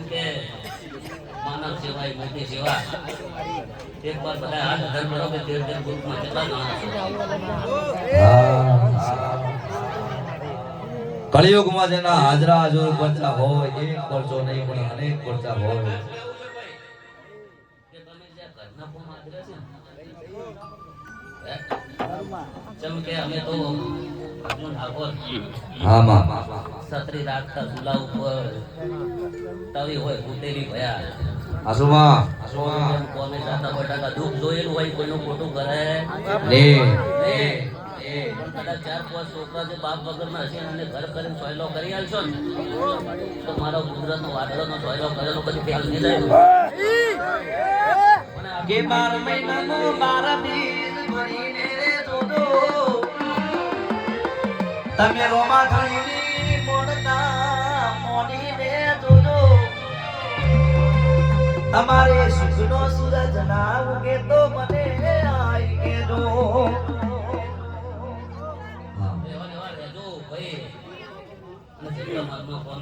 કે માનવ સેવા એ મોટી સેવા એક વાર બધા હાથ ધર કરો કે 13 ગ્રુપમાં કેટલા કળિયુગમાં જેના હાજરા હજુર પરચા હોય એક પરચો નહીં પણ અનેક પરચા હોય કે તમે જે ઘરના ફોમ આદરે છે ચમ કે અમે તો અર્જુન ઠાકોર હા માં છત્રી રાખતા ઝુલા ઉપર તવી હોય ફૂટેલી ભયા આસુમાં કોમે જાતા બટાકા દુઃખ જોયેલું હોય કોઈનું ખોટું કરે ને પણ કદાચ 4-5 છોકરા જે બાપ વગરના હશે અને ઘર કરીને સોયલો કરી આલશો ને તો મારો કુદરતનો વાદળનો સોયલો કરેલો પછી ખ્યાલ નહીં જાય કે 12 મહિનાનો 12 બીજ ભરીને રે જોજો તમે રોમા થળીની મોડતા મોડીને જોજો તમારે સુખનો સૂરજ ના ઉગે તો મને આઈ કેજો રહેજો ભાઈ અને જેટલા મારનો ફોન